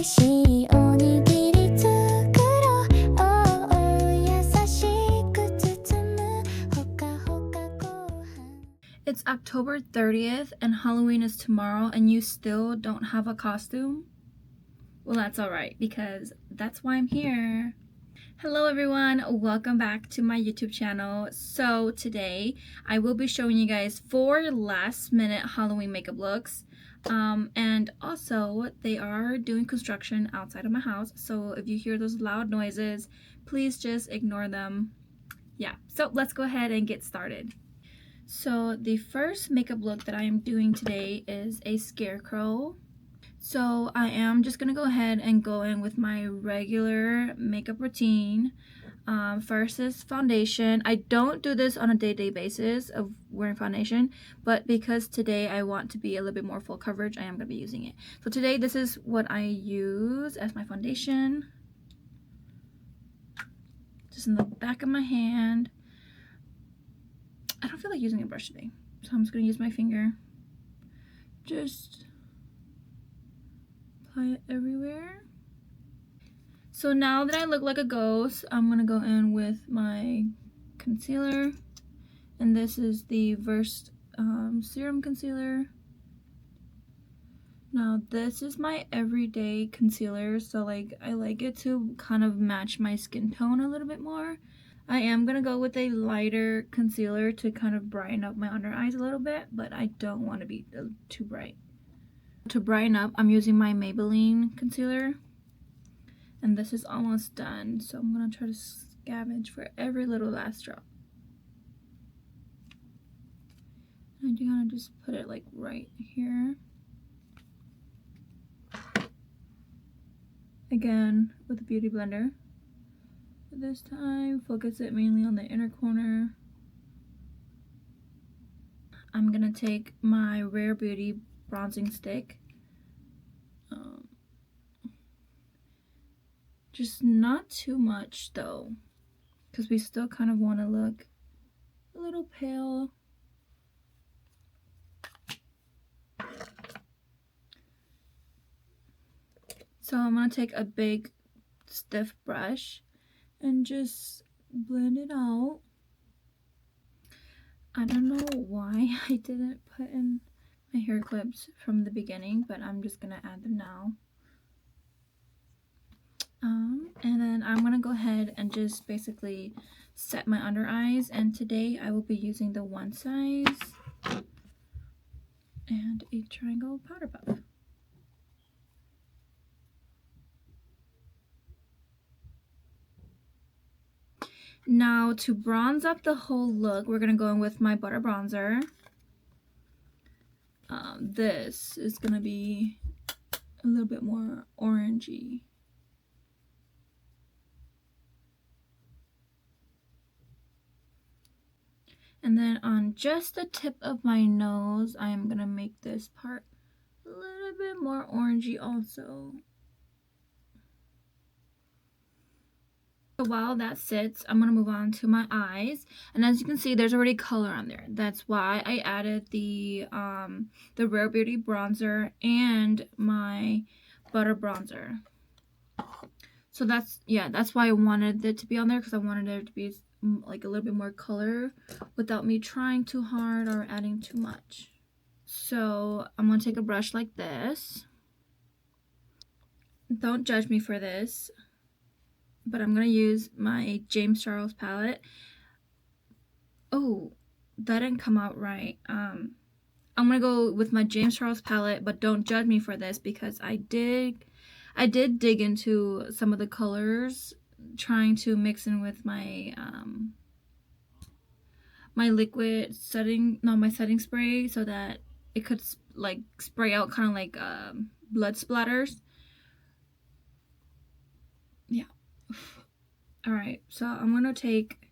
しいおにぎり作ろう優しく包むほかほかご飯 It's October 30th and Halloween is tomorrow and you still don't have a costume? Well, that's alright because that's why I'm here. Hello everyone, welcome back to my YouTube channel. So today I will be showing you guys 4 last minute Halloween makeup looks. And also they are doing construction outside of my house, so if you hear those loud noises, please just ignore them. Yeah, so let's go ahead and get started. So the first makeup look that I am doing today is a scarecrow. So I am just gonna go ahead and go in with my regular makeup routine. First is foundation. I don't do this on a day-to-day basis of wearing foundation, but because today I want to be a little bit more full coverage, I am gonna be using it. So today this is what I use as my foundation. Just in the back of my hand. I don't feel like using a brush today, so I'm just gonna use my finger. Just apply it everywhere. So now that I look like a ghost, I'm gonna go in with my concealer, and this is the Versed Serum Concealer. Now this is my everyday concealer, so like I like it to kind of match my skin tone a little bit more. I am gonna go with a lighter concealer to kind of brighten up my under eyes a little bit, but I don't want to be too bright. To brighten up, I'm using my Maybelline concealer, and this is almost done, so I'm gonna try to scavenge for every little last drop. And I'm gonna just put it like right here. Again with a beauty blender. This time, focus it mainly on the inner corner. I'm gonna take my Rare Beauty bronzing stick. Just not too much though, because we still kind of want to look a little pale. So I'm gonna take a big stiff brush and just blend it out. I don't know why I didn't put in my hair clips from the beginning, but I'm just gonna add them now. And then I'm gonna go ahead and just basically set my under eyes, and today I will be using the One Size and a triangle powder puff. Now to bronze up the whole look, we're gonna go in with my butter bronzer. This is gonna be a little bit more orangey. And then on just the tip of my nose, I am gonna make this part a little bit more orangey also. So while that sits, I'm gonna move on to my eyes, and as you can see, there's already color on there. That's why I added the Rare Beauty bronzer and my butter bronzer. So that's why I wanted it to be on there, because I wanted there to be like a little bit more color without me trying too hard or adding too much. So I'm gonna take a brush like this. Don't judge me for this, but I'm gonna use my James Charles palette. Oh, that didn't come out right. I'm gonna go with my James Charles palette, but don't judge me for this because I did dig into some of the colors, trying to mix in with my my liquid setting, my setting spray, so that it could like spray out kind of like blood splatters. Yeah. All right, so I'm gonna take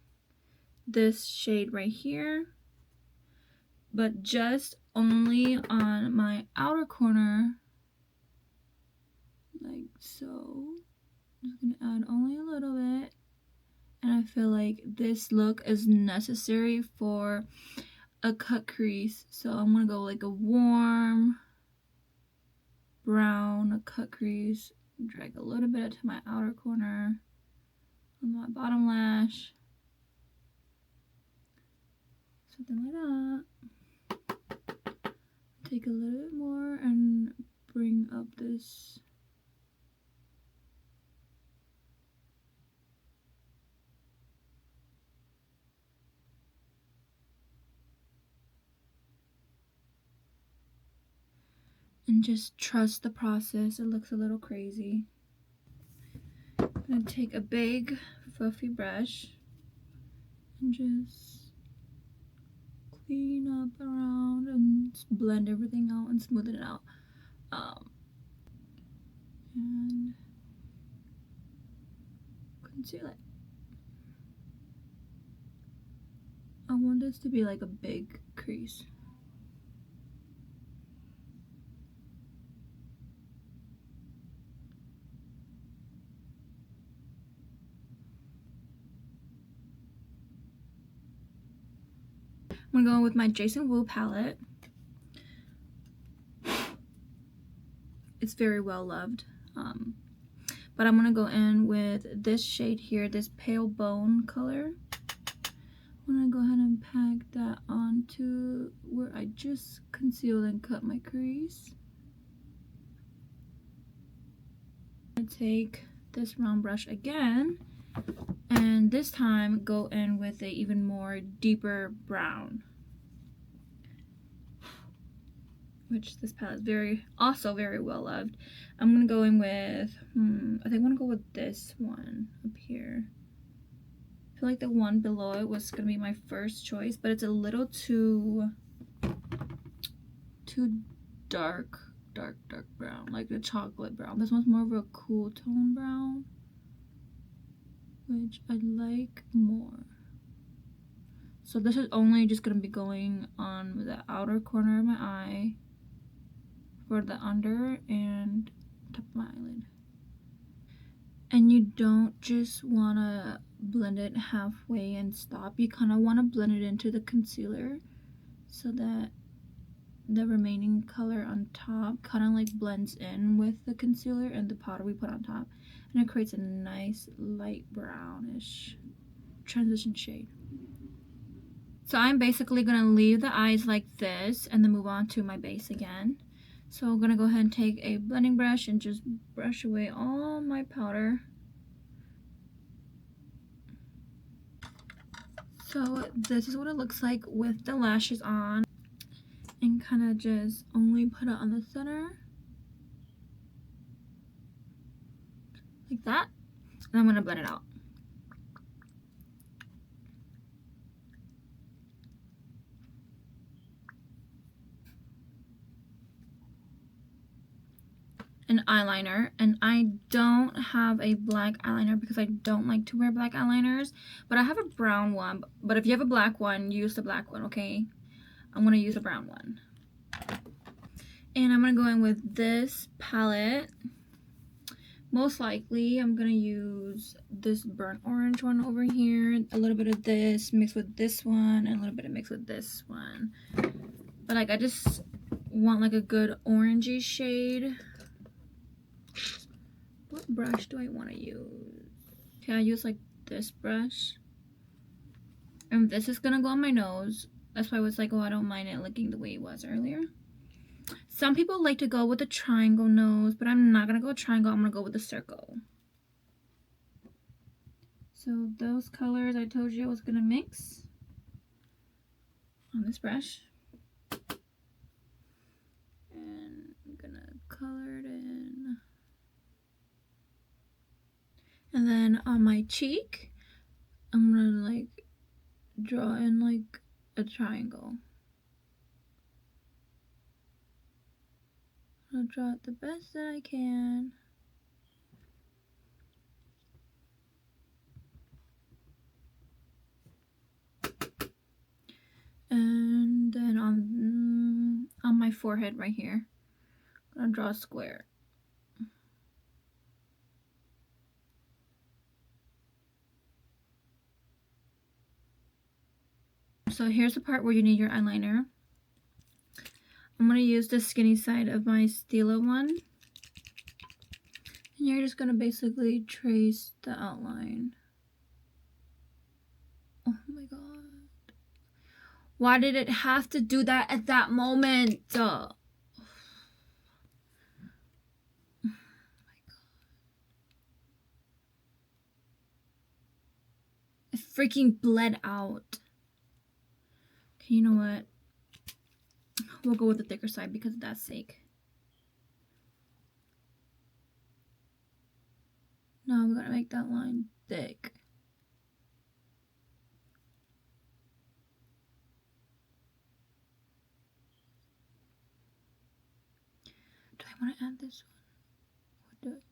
this shade right here, but just only on my outer corner, like so. I'm just gonna add only a little bit, and I feel like this look is necessary for a cut crease, so I'm gonna go like a warm brown cut crease drag a little bit to my outer corner on my bottom lash. Something like that. Take a little bit more and bring up this. And just trust the process. It looks a little crazy. I'm gonna take a big fluffy brush and just clean up around and blend everything out and smooth it out. And conceal it. I want this to be like a big crease. I'm gonna go with my Jason Wu palette. It's very well loved. But I'm gonna go in with this shade here, this pale bone color. I'm gonna go ahead and pack that onto where I just concealed and cut my crease. I'm gonna take this round brush again, and this time go in with a even more deeper brown, which this palette is also very well loved. I'm gonna go in with I think I'm gonna go with this one up here. I feel like the one below it was gonna be my first choice, but it's a little too dark brown, like a chocolate brown. This one's more of a cool tone brown, which I like more. So this is only just gonna be going on the outer corner of my eye, for the under and top of my eyelid. And you don't just want to blend it halfway and stop. You kind of want to blend it into the concealer so that the remaining color on top kind of like blends in with the concealer and the powder we put on top, and it creates a nice light brownish transition shade. So I'm basically going to leave the eyes like this and then move on to my base again. So I'm gonna go ahead and take a blending brush and just brush away all my powder. So this is what it looks like with the lashes on, and kind of just only put it on the center like that, and I'm gonna blend it out. An eyeliner, and I don't have a black eyeliner because I don't like to wear black eyeliners, but I have a brown one. But if you have a black one, use the black one, okay? I'm gonna use a brown one, and I'm gonna go in with this palette. Most likely I'm gonna use this burnt orange one over here, a little bit of this mixed with this one, and a little bit of mixed with this one. But like I just want like a good orangey shade. What brush do I want to use? Okay, I use like this brush. And this is gonna go on my nose. That's why I was like, oh, I don't mind it looking the way it was earlier. Some people like to go with a triangle nose, but I'm not gonna go with triangle. I'm gonna go with a circle. So those colors I told you I was gonna mix on this brush. And I'm gonna color it in. And then on my cheek, I'm gonna like draw in like a triangle. I'll draw it the best that I can. And then on my forehead right here, I'm gonna draw a square. So here's the part where you need your eyeliner. I'm going to use the skinny side of my Stila one. And you're just gonna basically trace the outline. Oh my god. Why did it have to do that at that moment? Oh my god. It freaking bled out. Okay, you know what? We'll go with the thicker side because of that sake. Now we gotta make that line thick. Do I want to add this one? Or do it?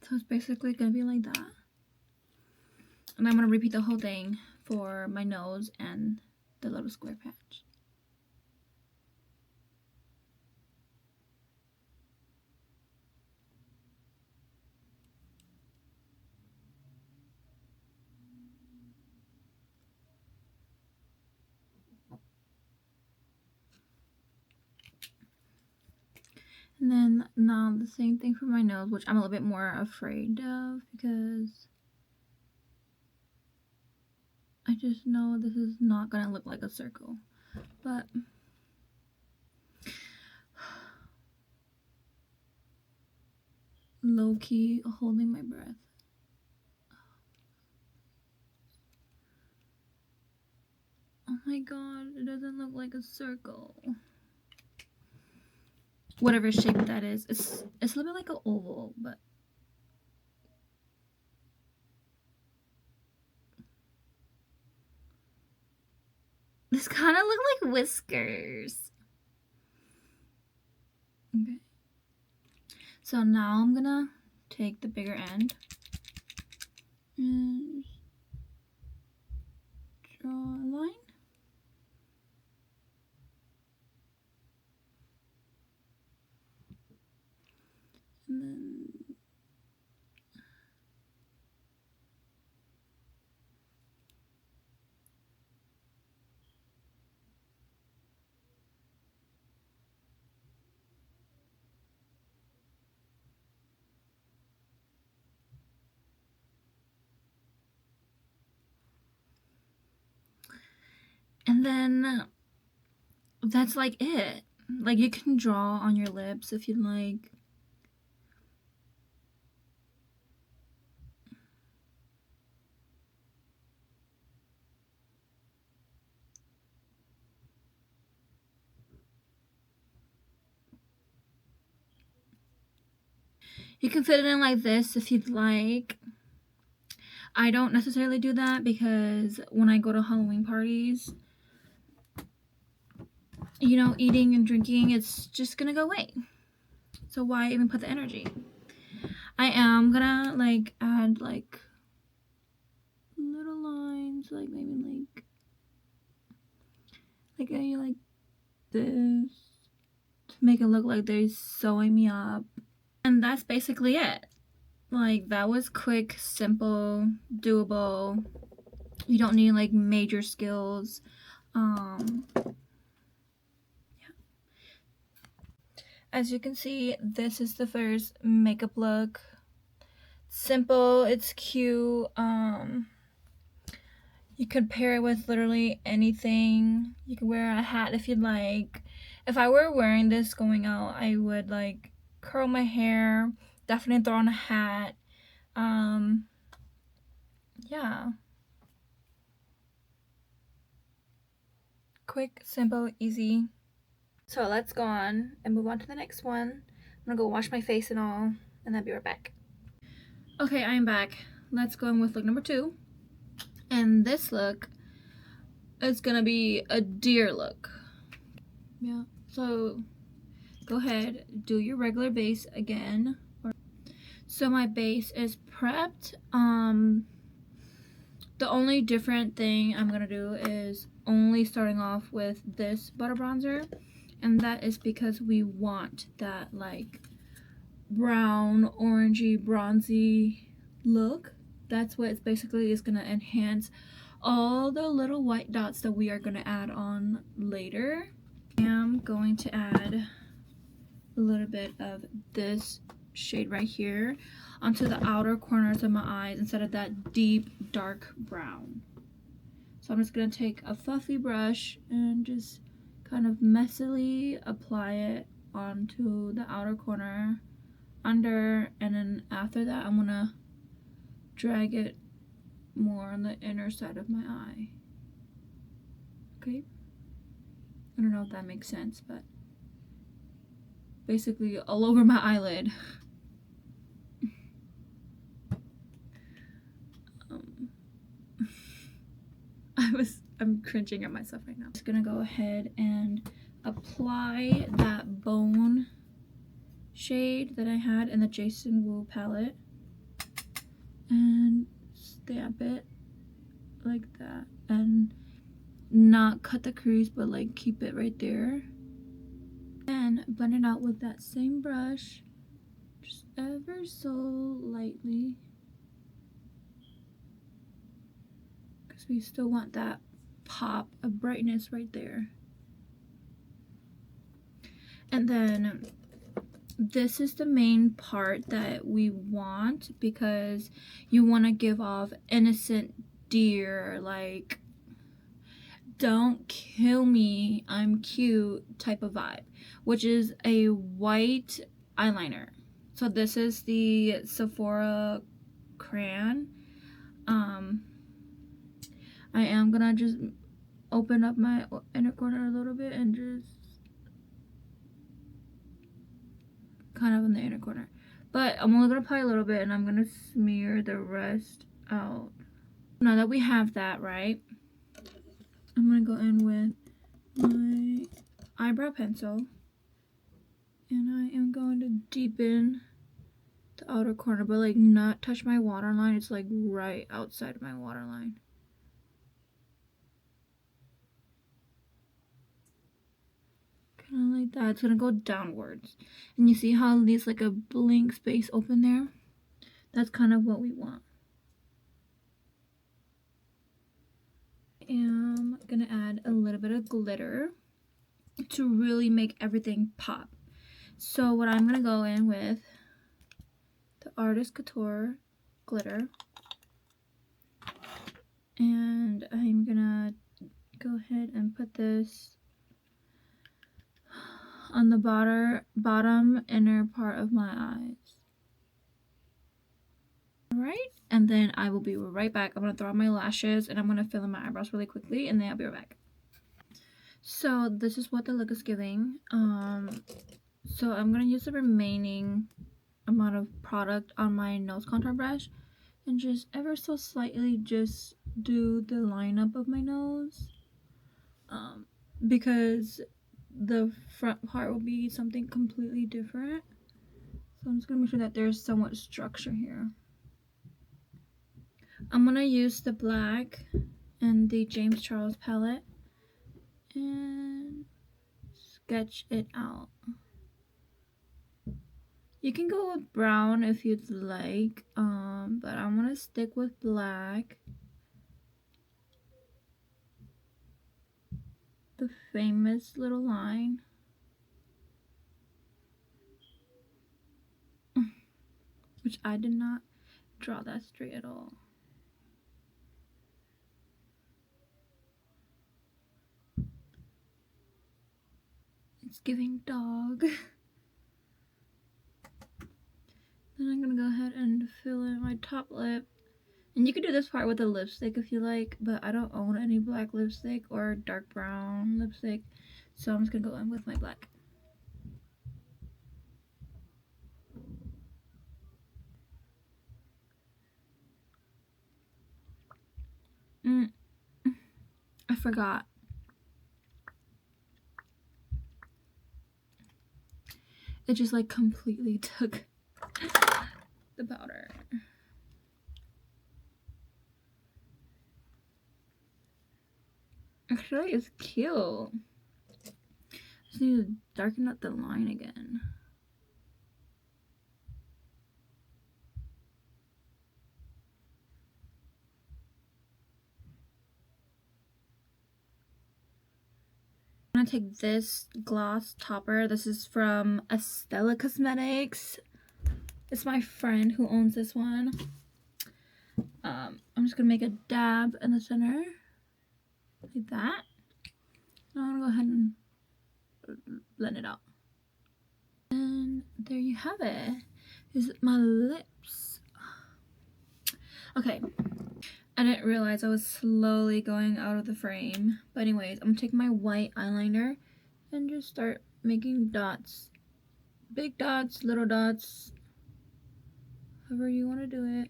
So it's basically gonna be like that. And I'm gonna repeat the whole thing for my nose and the little square patch. And then now the same thing for my nose, which I'm a little bit more afraid of because I just know this is not gonna look like a circle. But low-key holding my breath. Oh my god, it doesn't look like a circle. Whatever shape that is. It's a little bit like an oval, but this kind of look like whiskers. Okay. So now I'm gonna take the bigger end and draw a line. And then that's like it. Like you can draw on your lips if you'd like. You can fit it in like this if you'd like. I don't necessarily do that because when I go to Halloween parties, you know, eating and drinking, it's just gonna go away. So why even put the energy? I am gonna like add like little lines, like maybe like this to make it look like they're sewing me up. And that's basically it. Like that was quick, simple, doable. You don't need like major skills. Yeah. As you can see, this is the first makeup look. Simple, it's cute. You could pair it with literally anything. You could wear a hat if you'd like. If I were wearing this going out, I would like curl my hair, definitely throw on a hat. Yeah. Quick, simple, easy. So let's go on and move on to the next one. I'm gonna go wash my face and all, and I'll be right back. Okay, I'm back. Let's go in with look number 2. And this look is gonna be a deer look. Yeah, so go ahead, do your regular base again. So my base is prepped. The only different thing I'm gonna do is only starting off with this butter bronzer, and that is because we want that like brown, orangey, bronzy look. That's what it's basically is gonna enhance all the little white dots that we are gonna add on later. I'm going to add a little bit of this shade right here onto the outer corners of my eyes instead of that deep dark brown. So I'm just going to take a fluffy brush and just kind of messily apply it onto the outer corner, under, and then after that I'm going to drag it more on the inner side of my eye. Okay? I don't know if that makes sense, but basically all over my eyelid. I'm cringing at myself right now. I'm just gonna go ahead and apply that bone shade that I had in the Jason Wu palette and stamp it like that, and not cut the crease but like keep it right there, and blend it out with that same brush just ever so lightly because we still want that pop of brightness right there. And then this is the main part that we want because you want to give off innocent dear, like don't kill me, I'm cute type of vibe, which is a white eyeliner. So this is the Sephora crayon. I am gonna just open up my inner corner a little bit and just kind of in the inner corner, but I'm only gonna apply a little bit and I'm gonna smear the rest out. Now that we have that right, I'm gonna go in with my eyebrow pencil and I am going to deepen the outer corner, but like not touch my waterline. It's like right outside of my waterline. Kind of like that. It's gonna go downwards, and you see how it leaves like a blank space open there? That's kind of what we want. I am gonna add a little bit of glitter to really make everything pop. So what I'm gonna go in with the Artist Couture glitter, and I'm gonna go ahead and put this on the bottom inner part of my eyes. Alright, and then I will be right back. I'm gonna throw on my lashes and I'm gonna fill in my eyebrows really quickly, and then I'll be right back. So this is what the look is giving. So I'm gonna use the remaining amount of product on my nose contour brush and just ever so slightly just do the lineup of my nose, because the front part will be something completely different. So I'm just gonna make sure that there's somewhat structure here. I'm gonna use the black and the James Charles palette and sketch it out. You can go with brown if you'd like, but I'm gonna stick with black. The famous little line. Which I did not draw that straight at all. It's giving dog. Then I'm gonna go ahead and fill in my top lip. And you can do this part with a lipstick if you like, but I don't own any black lipstick or dark brown lipstick, so I'm just gonna go in with my black. I forgot. It just like completely took the powder. Actually, it's cute. Just need to darken up the line again. I'm gonna gonna take this gloss topper. This is from Estella Cosmetics. It's my friend who owns this one. I'm just gonna make a dab in the center, like that. Now I'm gonna go ahead and blend it out. And there you have it. Is my lips. Okay. I didn't realize I was slowly going out of the frame. But anyways, I'm gonna take my white eyeliner and just start making dots. Big dots, little dots. However you want to do it.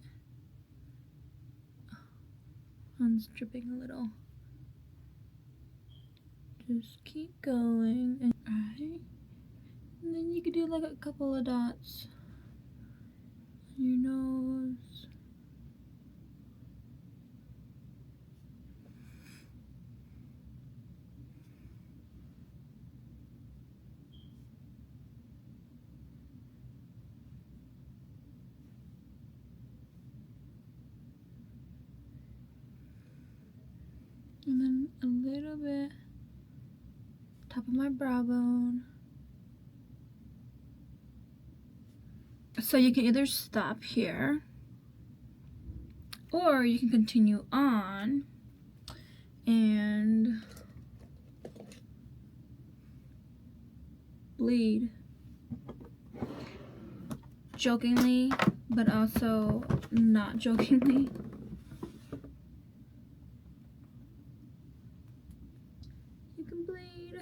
I'm dripping a little. Just keep going. And, right. And then you could do like a couple of dots on your nose. And then a little bit top of my brow bone. So you can either stop here or you can continue on and bleed. Jokingly, but also not jokingly. You can bleed.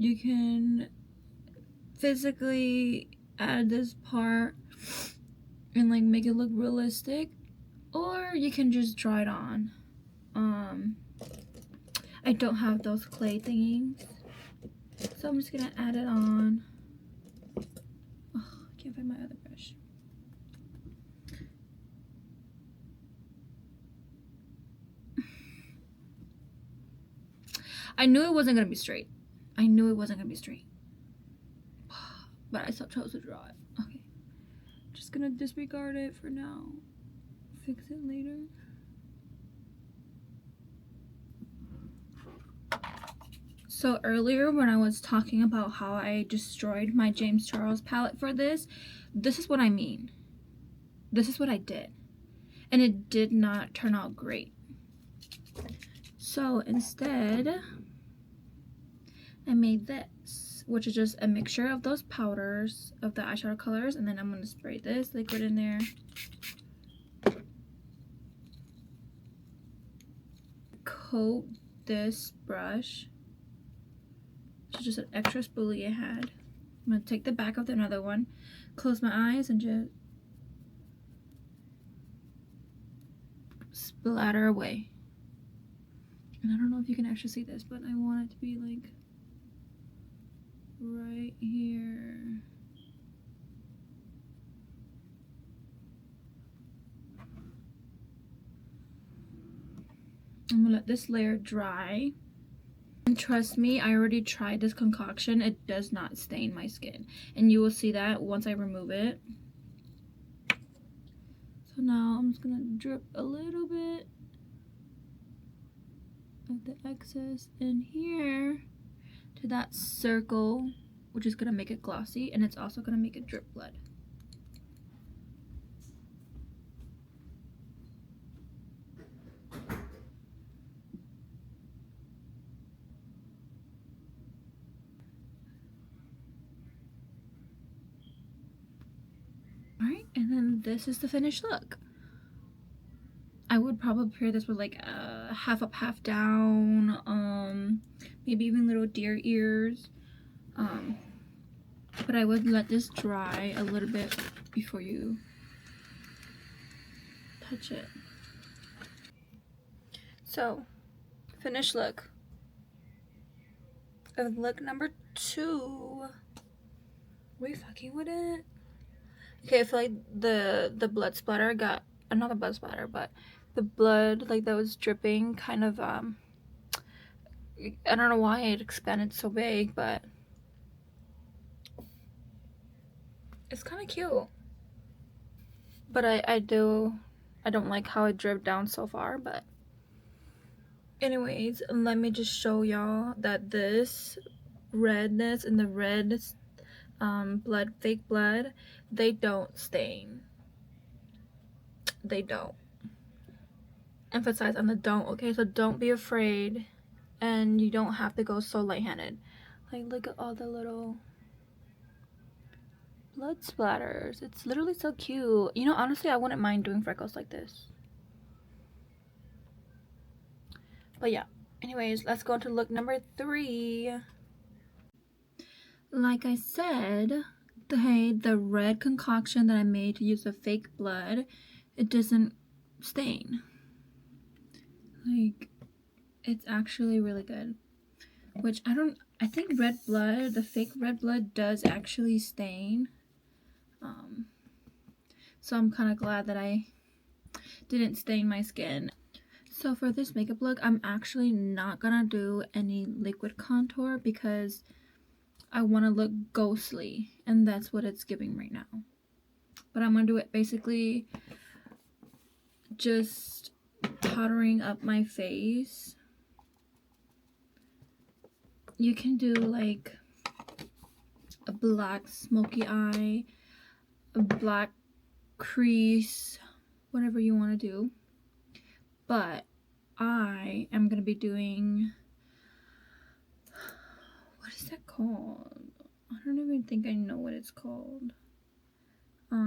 You can physically add this part and like make it look realistic, or you can just draw it on. I don't have those clay thingies, so I'm just gonna add it on. Oh, I can't find my other brush. I knew it wasn't gonna be straight. I knew it wasn't gonna be straight, but I still chose to draw it. Okay, just gonna disregard it for now. Fix it later. So earlier when I was talking about how I destroyed my James Charles palette for this is what I mean. This is what I did. And it did not turn out great. So instead, I made this, which is just a mixture of those powders, of the eyeshadow colors, and then I'm going to spray this liquid in there. Coat this brush. It's just an extra spoolie I had. I'm going to take the back of another one, close my eyes, and just splatter away. And I don't know if you can actually see this, but I want it to be like right here. I'm gonna let this layer dry. And trust me, I already tried this concoction. It does not stain my skin. And you will see that once I remove it. So now I'm just gonna drip a little bit of the excess in here to that circle, which is gonna make it glossy, and it's also gonna make it drip blood. Alright, and then this is the finished look. I would probably pair this with like a half up, half down, maybe even little deer ears. But I would let this dry a little bit before you touch it. So, finished look of look number 2. We fucking with it. Okay, I feel like the blood splatter got another blood splatter, but the blood like that was dripping kind of I don't know why it expanded so big, but it's kind of cute. But I don't like how it dripped down so far. But anyways, let me just show y'all that this redness and the red blood, fake blood, they don't stain. They don't. Emphasize on the don't, okay? So don't be afraid, and you don't have to go so light-handed. Like, look at all the little blood splatters. It's literally so cute. You know, honestly, I wouldn't mind doing freckles like this. But yeah, anyways, let's go to look number 3. Like I said, the red concoction that I made to use the fake blood, it doesn't stain. Like, it's actually really good. Which I think red blood, the fake red blood does actually stain. So I'm kind of glad that I didn't stain my skin. So for this makeup look, I'm actually not gonna do any liquid contour because I want to look ghostly, and that's what it's giving right now. But I'm gonna do it basically just powdering up my face. You can do like a black smoky eye, a black crease, whatever you want to do. But I am gonna be doing, what is that called? I don't even think I know what it's called. But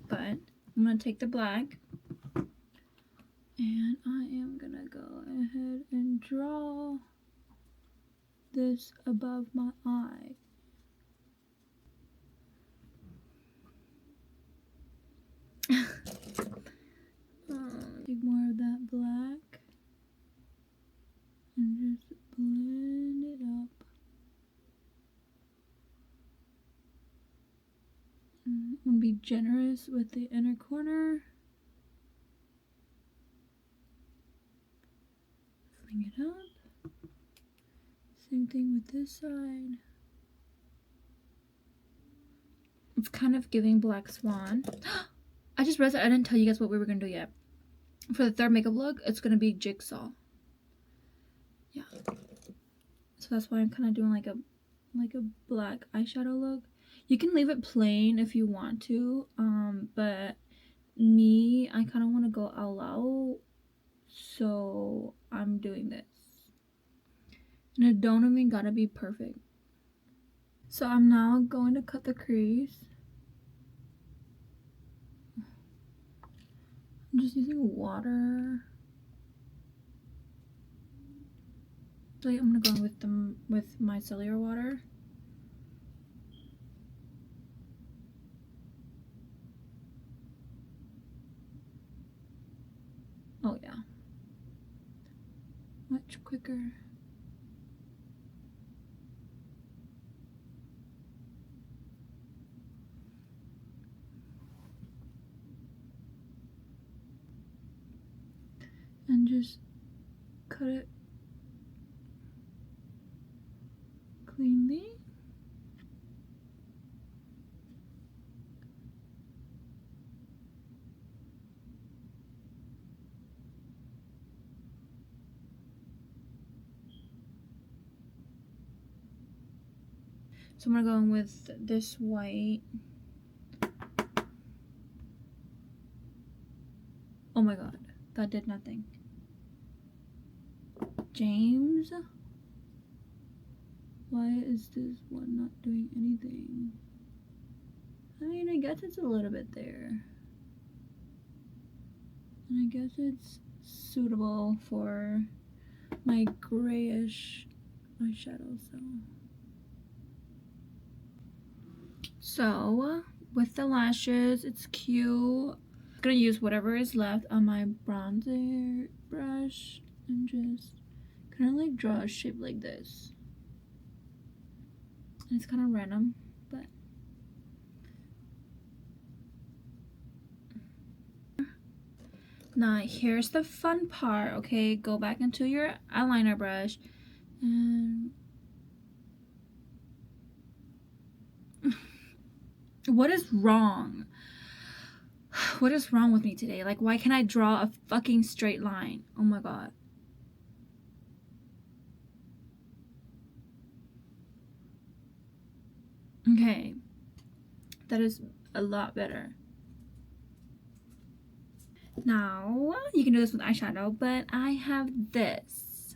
I'm gonna take the black and I am gonna go ahead and draw this above my eye. Take more of that black and just blend it up. I'm gonna be generous with the inner corner. Fling it up. Same thing with this side. It's kind of giving Black Swan. I just realized I didn't tell you guys what we were gonna do yet. For the third makeup look, it's gonna be Jigsaw. Yeah. So that's why I'm kind of doing like a black eyeshadow look. You can leave it plain if you want to, but me, I kind of want to go all out, so I'm doing this. And it don't even gotta be perfect. So I'm now going to cut the crease. I'm just using water. So I'm gonna go with micellar water. Oh yeah, much quicker. And just cut it cleanly. So I'm gonna go in with this white. Oh my god, that did nothing. James? Why is this one not doing anything? I mean, I guess it's a little bit there. And I guess it's suitable for my grayish eyeshadow, So, with the lashes, it's cute. I'm gonna use whatever is left on my bronzer brush and just kind of like draw a shape like this. And it's kind of random, but now here's the fun part, okay? Go back into your eyeliner brush and What is wrong? What is wrong with me today? Like, why can't I draw a fucking straight line? Oh my god. Okay. That is a lot better. Now, you can do this with eyeshadow, but I have this.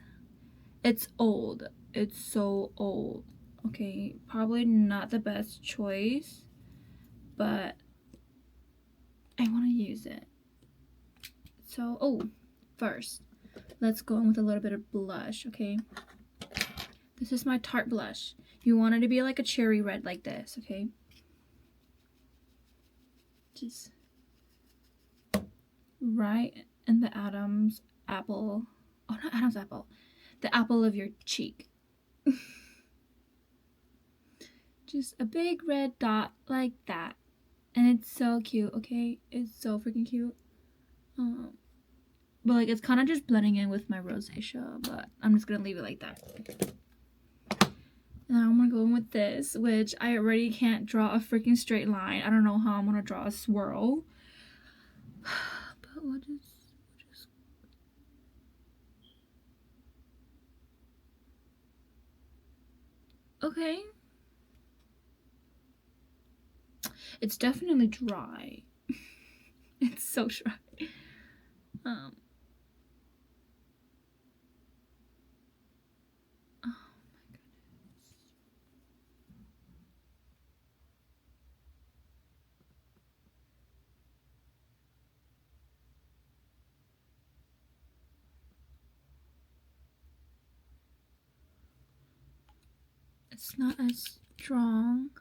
It's old. It's so old. Okay, probably not the best choice, but I want to use it. So, oh, first, let's go in with a little bit of blush, okay? This is my Tarte blush. You want it to be like a cherry red like this, okay? Just right in the Adam's apple. Oh, not Adam's apple. The apple of your cheek. Just a big red dot like that. And it's so cute, okay? It's so freaking cute. But like, it's kind of just blending in with my rosacea, but I'm just gonna leave it like that. Now I'm gonna go in with this, which I already can't draw a freaking straight line. I don't know how I'm gonna draw a swirl. But we'll just... Okay. It's definitely dry. It's so dry. Oh my goodness. It's not as strong.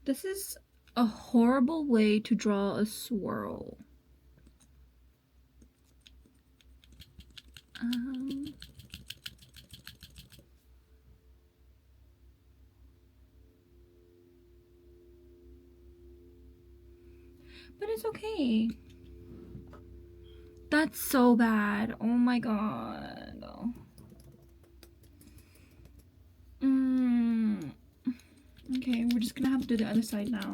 This is a horrible way to draw a swirl. But it's okay. That's so bad. Oh my god. Okay, we're just gonna have to do the other side now.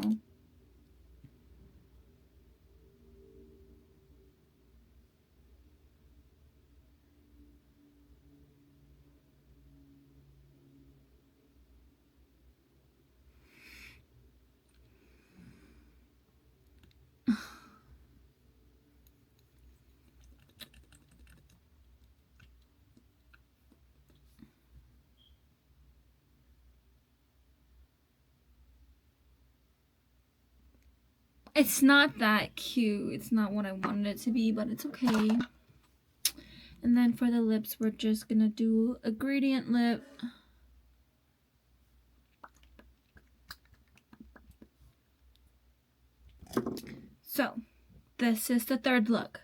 It's not that cute. It's not what I wanted it to be, but it's okay. And then for the lips, we're just gonna do a gradient lip. So, this is the third look.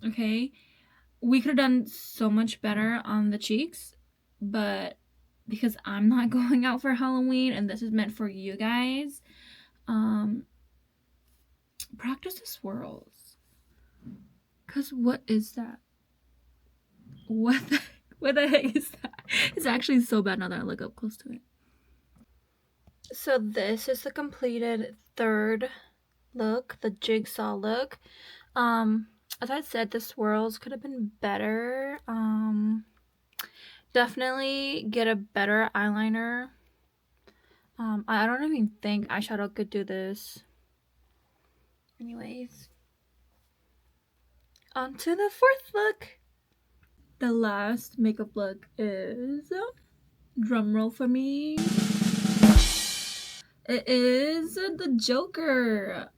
Okay, we could have done so much better on the cheeks, but because I'm not going out for Halloween and this is meant for you guys, practice the swirls. Cause what is that? What the heck is that? It's actually so bad now that I look up close to it. So this is the completed third look, the jigsaw look. As I said, the swirls could have been better. Definitely get a better eyeliner. I don't even think eyeshadow could do this. Anyways, on to the fourth look. The last makeup look is, drumroll for me, it is the Joker.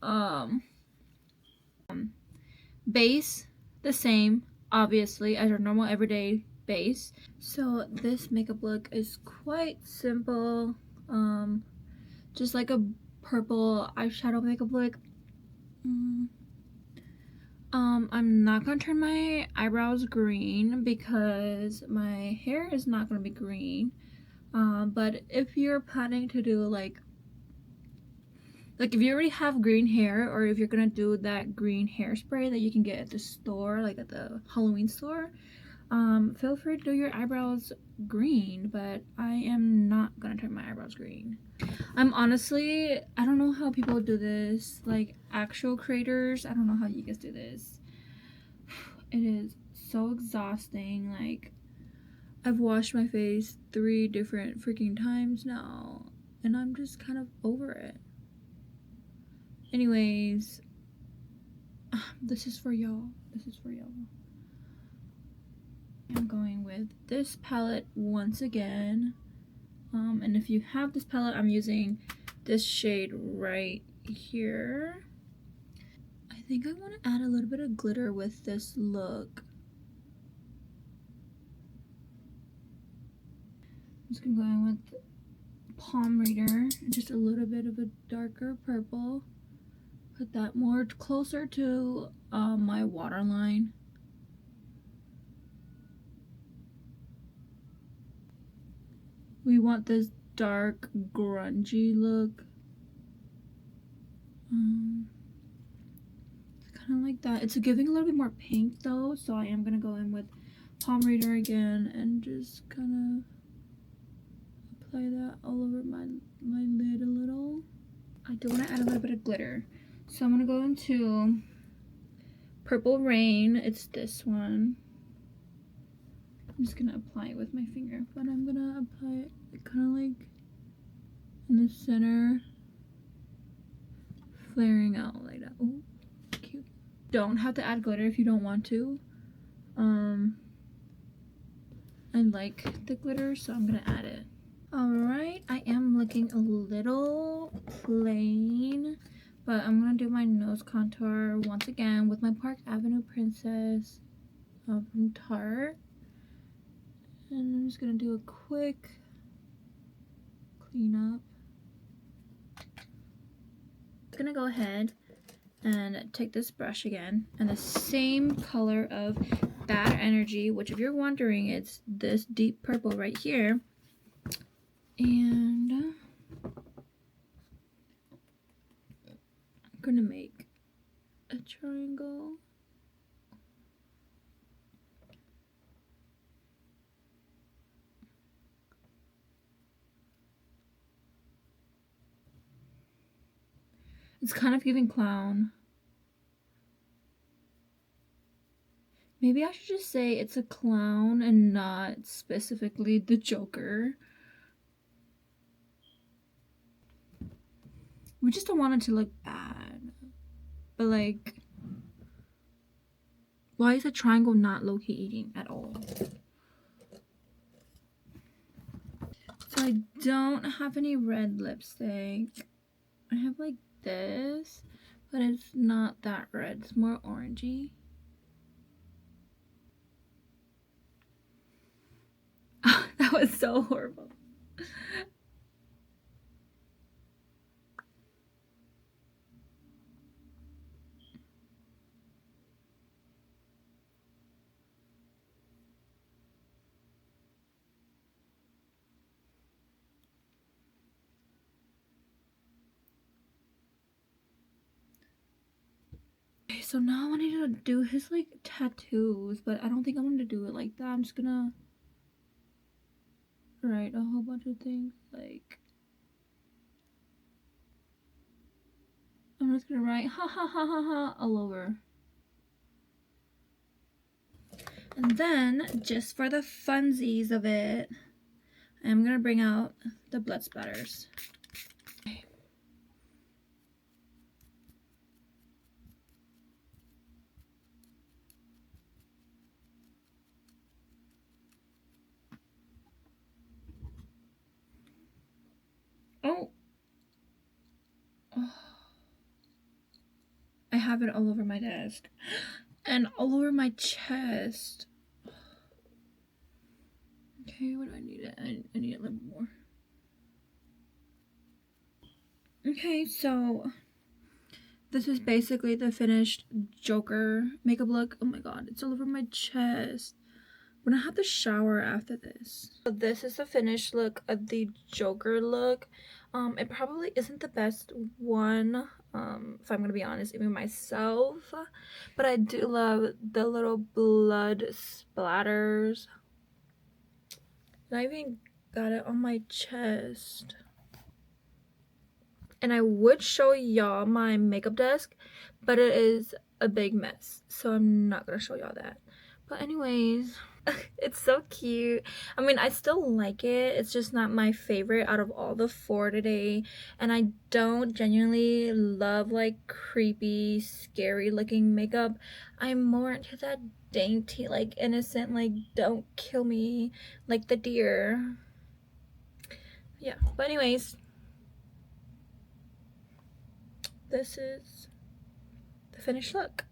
Base the same, obviously, as your normal everyday base. So this makeup look is quite simple. Just like a purple eyeshadow makeup look. I'm not gonna turn my eyebrows green because my hair is not gonna be green. But if you're planning to do like if you already have green hair, or if you're gonna do that green hairspray that you can get at the store, like at the Halloween store, feel free to do your eyebrows green, but I am not gonna turn my eyebrows green. I'm honestly, I don't know how people do this, like actual creators, I don't know how you guys do this. It is so exhausting. Like, I've washed my face 3 different freaking times now, and I'm just kind of over it. Anyways, this is for y'all. This is for y'all. I'm going with this palette once again. And if you have this palette, I'm using this shade right here. I think I want to add a little bit of glitter with this look. I'm just gonna go in with Palm Reader, just a little bit of a darker purple. Put that more closer to my waterline. We want this dark, grungy look. Kind of like that. It's giving a little bit more pink though, so I am gonna go in with Palm Reader again and just kind of apply that all over my lid a little. I do want to add a little bit of glitter, so I'm gonna go into Purple Rain. It's this one. I'm just gonna apply it with my finger, but I'm gonna apply it kind of like in the center, flaring out like that. Oh, cute. Don't have to add glitter if you don't want to. I like the glitter, so I'm gonna add it. Alright, I am looking a little plain, but I'm gonna do my nose contour once again with my Park Avenue Princess from Tarte. And I'm just gonna do a quick cleanup. I'm gonna go ahead and take this brush again, and the same color of Bad Energy, which if you're wondering, it's this deep purple right here. And I'm gonna make a triangle. It's kind of giving clown. Maybe I should just say it's a clown and not specifically the Joker. We just don't want it to look bad. But like, why is a triangle not low-key eating at all? So I don't have any red lipstick. I have like this, but it's not that red. It's more orangey. That was so horrible. Okay, so now I need to do his like tattoos, but I don't think I'm gonna do it like that. I'm just gonna write a whole bunch of things. Like, I'm just gonna write ha ha ha ha ha all over. And then, just for the funsies of it, I'm gonna bring out the blood splatters. Okay. Oh. I have it all over my desk and all over my chest. Okay, what do I need? I need a little more. Okay, so this is basically the finished Joker makeup look. Oh my god, it's all over my chest. I'm gonna have to shower after this. So this is the finished look of the Joker look. It probably isn't the best one, if I'm gonna be honest, even myself. But I do love the little blood splatters. And I even got it on my chest. And I would show y'all my makeup desk, but it is a big mess, so I'm not gonna show y'all that. But anyways, it's so cute. I mean, I still like it. It's just not my favorite out of all the 4 today. And I don't genuinely love like creepy, scary looking makeup. I'm more into that dainty, like innocent, like don't kill me, like the deer. Yeah, but anyways, this is the finished look.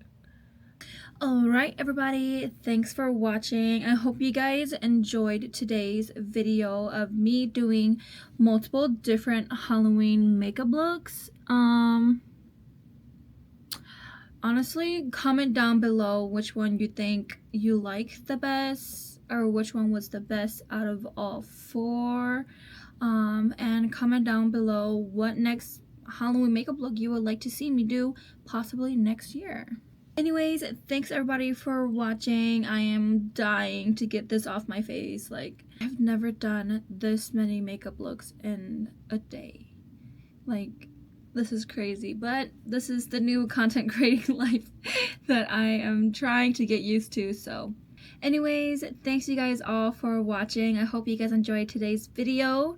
Alright everybody, thanks for watching. I hope you guys enjoyed today's video of me doing multiple different Halloween makeup looks. Honestly, comment down below which one you think you like the best, or which one was the best out of all 4. And comment down below what next Halloween makeup look you would like to see me do, possibly next year. Anyways, thanks everybody for watching. I am dying to get this off my face. Like, I've never done this many makeup looks in a day. Like, this is crazy, but this is the new content creating life that I am trying to get used to. So anyways, thanks you guys all for watching. I hope you guys enjoyed today's video.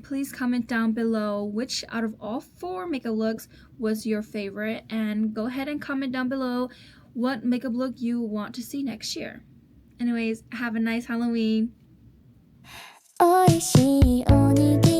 Please comment down below which out of all 4 makeup looks was your favorite, and go ahead and comment down below what makeup look you want to see next year. Anyways, have a nice Halloween. おいしいおにぎり